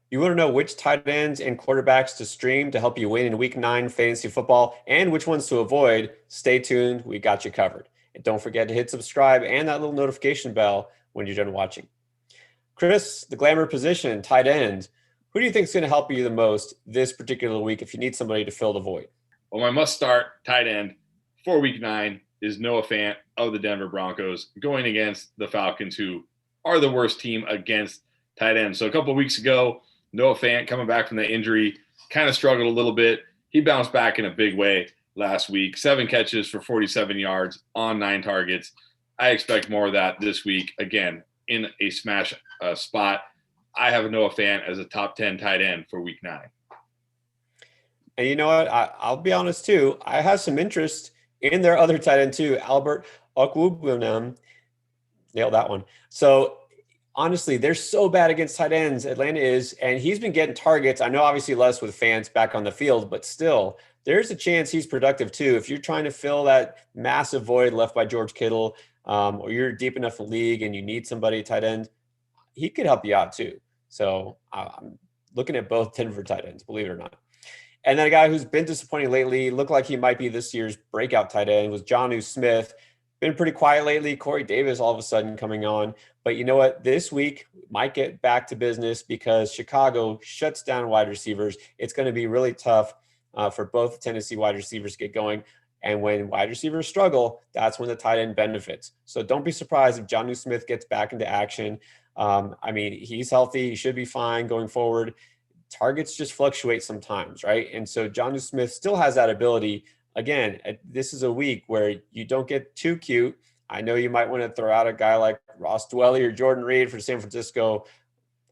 You want to know which tight ends and quarterbacks to stream to help you win in week 9 fantasy football and which ones to avoid? Stay tuned. We got you covered. And don't forget to hit subscribe and that little notification bell when you're done watching. Chris, the glamour position, tight end. Who do you think is going to help you the most this particular week if you need somebody to fill the void? Well, my must-start tight end for week 9 is Noah Fant of the Denver Broncos going against the Falcons, who are the worst team against tight ends. So a couple of weeks ago, Noah Fant coming back from the injury, kind of struggled a little bit. He bounced back in a big way last week. 7 catches for 47 yards on 9 targets. I expect more of that this week. Again, in a smash spot, I have Noah Fant as a top 10 tight end for week 9. And you know what? I'll be honest too. I have some interest in their other tight end too, Albert Okwuegbunam. Nailed that one. So honestly, they're so bad against tight ends. Atlanta is, and he's been getting targets. I know obviously less with fans back on the field, but still, there's a chance he's productive too. If you're trying to fill that massive void left by George Kittle, or you're deep enough in the league and you need somebody tight end, he could help you out too. So I'm looking at both Denver tight ends, believe it or not. And then a guy who's been disappointing lately, looked like he might be this year's breakout tight end, was Jonnu Smith. Been pretty quiet lately. Corey Davis all of a sudden coming on. But you know what? This week might get back to business because Chicago shuts down wide receivers. It's going to be really tough for both Tennessee wide receivers to get going. And when wide receivers struggle, that's when the tight end benefits. So don't be surprised if Jonnu Smith gets back into action. I mean, he's healthy. He should be fine going forward. Targets just fluctuate sometimes, right? And so Jonnu Smith still has that ability. Again, this is a week where you don't get too cute. I know you might want to throw out a guy like Ross Dwelly or Jordan Reed for San Francisco.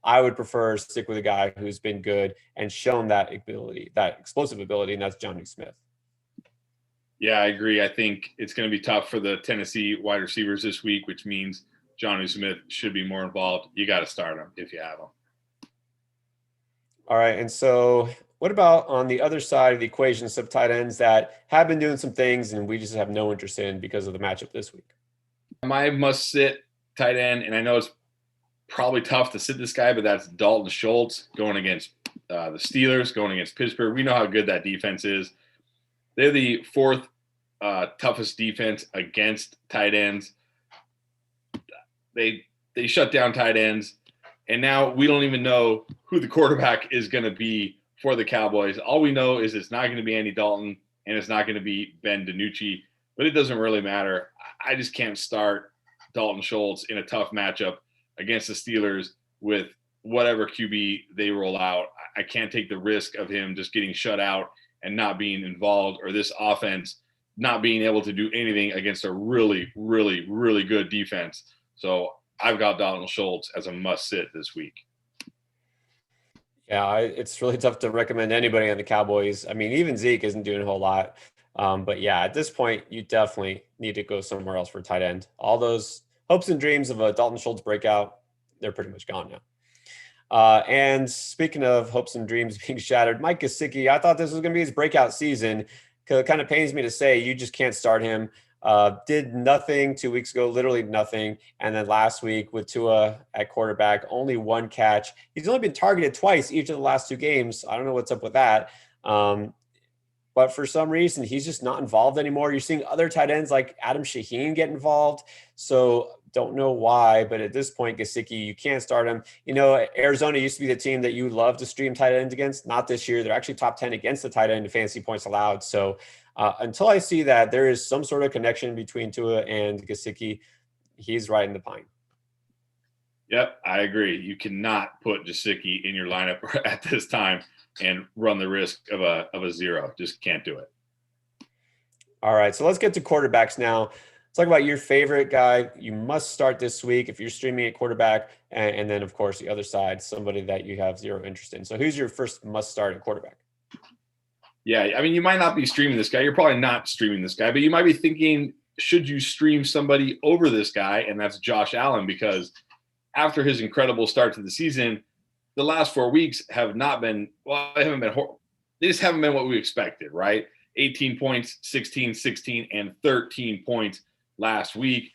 I would prefer stick with a guy who's been good and shown that ability, that explosive ability, and that's Jonnu Smith. Yeah, I agree. I think it's going to be tough for the Tennessee wide receivers this week, which means Jonnu Smith should be more involved. You got to start him if you have him. All right. And so what about on the other side of the equation, some tight ends that have been doing some things and we just have no interest in because of the matchup this week? My must sit tight end, and I know it's probably tough to sit this guy, but that's Dalton Schultz going against the Steelers, going against Pittsburgh. We know how good that defense is. They're the 4th toughest defense against tight ends. They shut down tight ends. And now we don't even know who the quarterback is going to be for the Cowboys. All we know is it's not going to be Andy Dalton and it's not going to be Ben DiNucci, but it doesn't really matter. I just can't start Dalton Schultz in a tough matchup against the Steelers with whatever QB they roll out. I can't take the risk of him just getting shut out and not being involved, or this offense not being able to do anything against a really, really, really good defense. So I've got Dalton Schultz as a must-sit this week. Yeah, it's really tough to recommend anybody on the Cowboys. I mean, even Zeke isn't doing a whole lot. But yeah, at this point, you definitely need to go somewhere else for tight end. All those hopes and dreams of a Dalton Schultz breakout, they're pretty much gone now. And speaking of hopes and dreams being shattered, Mike Gesicki, I thought this was going to be his breakout season. It kind of pains me to say you just can't start him. Did nothing 2 weeks ago, literally nothing. And then last week with Tua at quarterback, only 1 catch. He's only been targeted twice each of the last 2 games. I don't know what's up with that. But for some reason, he's just not involved anymore. You're seeing other tight ends like Adam Shaheen get involved. So don't know why, but at this point, Gesicki, you can't start him. You know, Arizona used to be the team that you love to stream tight ends against. Not this year. They're actually top 10 against the tight end in fantasy points allowed. So until I see that there is some sort of connection between Tua and Gesicki, he's right in the pine. Yep, I agree. You cannot put Gesicki in your lineup at this time and run the risk of a 0. Just can't do it. All right, so let's get to quarterbacks now. Let's talk about your favorite guy you must start this week if you're streaming at quarterback, and then, of course, the other side, somebody that you have 0 interest in. So who's your first must start at quarterback? Yeah, I mean, you might not be streaming this guy. You're probably not streaming this guy, but you might be thinking, should you stream somebody over this guy? And that's Josh Allen, because after his incredible start to the season, the last 4 weeks have not been, well, they just haven't been what we expected, right? 18 points, 16, 16, and 13 points last week,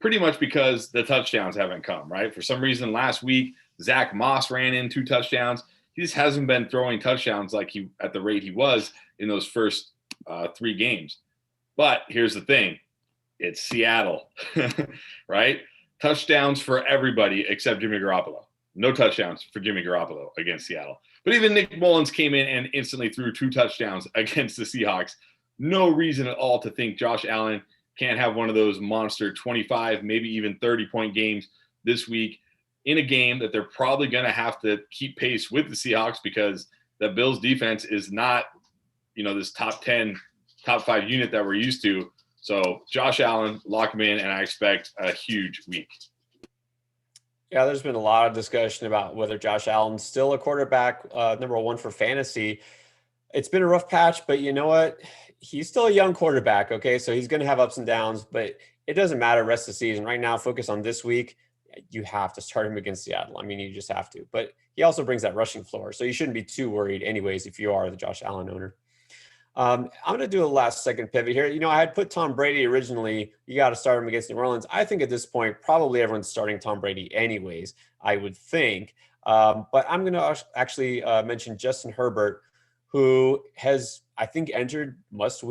pretty much because the touchdowns haven't come, right? For some reason, last week, Zach Moss ran in 2 touchdowns. He just hasn't been throwing touchdowns like he at the rate he was in those first 3 games. But here's the thing. It's Seattle, right? Touchdowns for everybody except Jimmy Garoppolo. No touchdowns for Jimmy Garoppolo against Seattle. But even Nick Mullins came in and instantly threw 2 touchdowns against the Seahawks. No reason at all to think Josh Allen can't have one of those monster 25, maybe even 30-point games this week in a game that they're probably going to have to keep pace with the Seahawks because the Bills defense is not, this top 10, top 5 unit that we're used to. So Josh Allen, lock him in, and I expect a huge week. Yeah, there's been a lot of discussion about whether Josh Allen's still a quarterback, number 1 for fantasy. It's been a rough patch, but you know what? He's still a young quarterback, okay? So he's going to have ups and downs, but it doesn't matter rest of the season. Right now, focus on this week. You have to start him against Seattle. I mean, you just have to. But he also brings that rushing floor, so you shouldn't be too worried anyways if you are the Josh Allen owner. I'm going to do a last second pivot here. I had put Tom Brady originally. You got to start him against New Orleans. I think at this point, probably everyone's starting Tom Brady anyways, I would think. But I'm going to actually mention Justin Herbert, who has, I think, entered must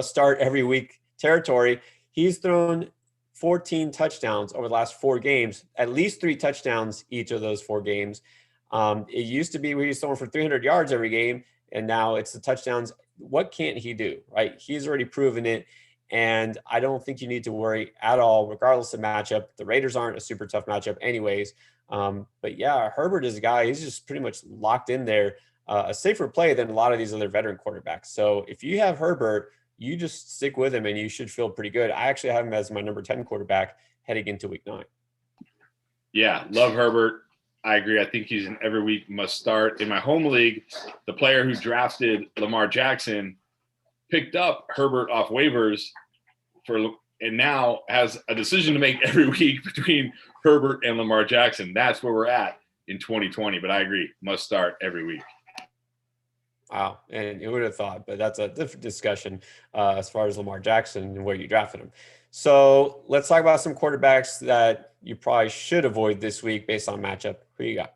start every week territory. He's thrown 14 touchdowns over the last 4 games, at least 3 touchdowns each of those 4 games. It used to be where he's throwing for 300 yards every game, and now it's the touchdowns. What can't he do, right? He's already proven it, and I don't think you need to worry at all, regardless of matchup. The Raiders aren't a super tough matchup anyways. But yeah, Herbert is a guy, he's just pretty much locked in there, a safer play than a lot of these other veteran quarterbacks. So if you have Herbert, you just stick with him and you should feel pretty good. I actually have him as my number 10 quarterback heading into week 9. Yeah, love Herbert. I agree. I think he's an every week must start. In my home league, the player who drafted Lamar Jackson picked up Herbert off waivers and now has a decision to make every week between Herbert and Lamar Jackson. That's where we're at in 2020. But I agree, must start every week. Wow, and you would have thought, but that's a different discussion as far as Lamar Jackson and where you drafted him. So let's talk about some quarterbacks that you probably should avoid this week based on matchup. Who you got?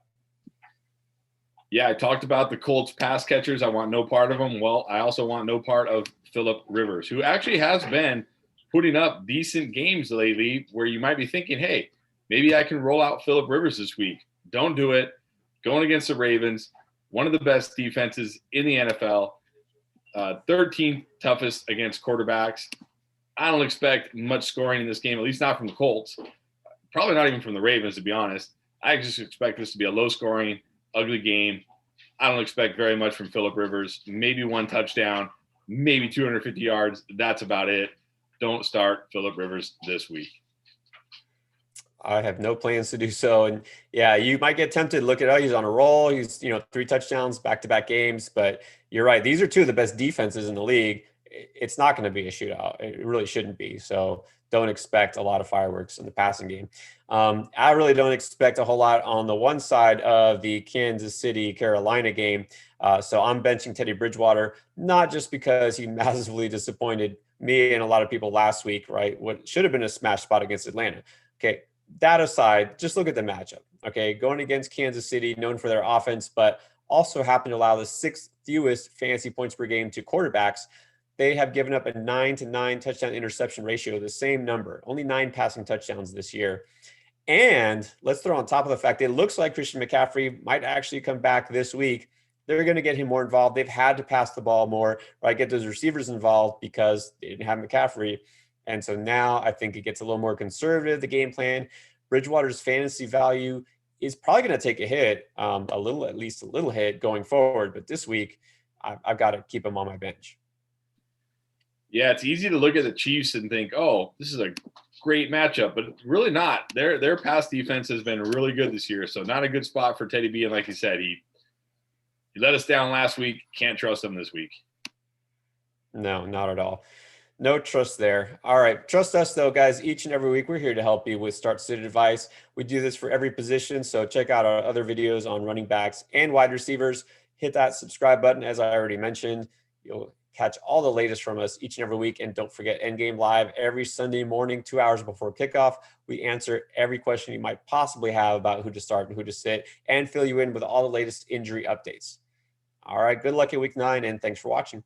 Yeah, I talked about the Colts pass catchers. I want no part of them. Well, I also want no part of Phillip Rivers, who actually has been putting up decent games lately where you might be thinking, hey, maybe I can roll out Phillip Rivers this week. Don't do it. Going against the Ravens, one of the best defenses in the NFL, 13th toughest against quarterbacks. I don't expect much scoring in this game, at least not from the Colts. Probably not even from the Ravens, to be honest. I just expect this to be a low-scoring, ugly game. I don't expect very much from Phillip Rivers. Maybe 1 touchdown, maybe 250 yards. That's about it. Don't start Phillip Rivers this week. I have no plans to do so. And yeah, you might get tempted to look at, he's on a roll. He's, 3 touchdowns, back-to-back games. But you're right. These are 2 of the best defenses in the league. It's not going to be a shootout. It really shouldn't be. So don't expect a lot of fireworks in the passing game. I really don't expect a whole lot on the one side of the Kansas City, Carolina game. So I'm benching Teddy Bridgewater, not just because he massively disappointed me and a lot of people last week, right? What should have been a smash spot against Atlanta. Okay. That aside, just look at the matchup. Okay. Going against Kansas City, known for their offense, but also happen to allow the 6th fewest fantasy points per game to quarterbacks. They have given up a 9-to-9 touchdown interception ratio, the same number, only 9 passing touchdowns this year. And let's throw on top of the fact that it looks like Christian McCaffrey might actually come back this week. They're going to get him more involved. They've had to pass the ball more, right? Get those receivers involved because they didn't have McCaffrey. And so now I think it gets a little more conservative, the game plan. Bridgewater's fantasy value is probably going to take a hit, at least a little hit going forward. But this week, I've got to keep him on my bench. Yeah, it's easy to look at the Chiefs and think, oh, this is a great matchup, but really not. Their pass defense has been really good this year, so not a good spot for Teddy B. And like you said, he let us down last week. Can't trust him this week. No, not at all. No trust there. All right. Trust us, though, guys. Each and every week, we're here to help you with start-sit advice. We do this for every position, so check out our other videos on running backs and wide receivers. Hit that subscribe button, as I already mentioned. You'll Catch all the latest from us each and every week. And don't forget Endgame Live every Sunday morning, 2 hours before kickoff. We answer every question you might possibly have about who to start and who to sit, and fill you in with all the latest injury updates. All right, good luck in week 9, and thanks for watching.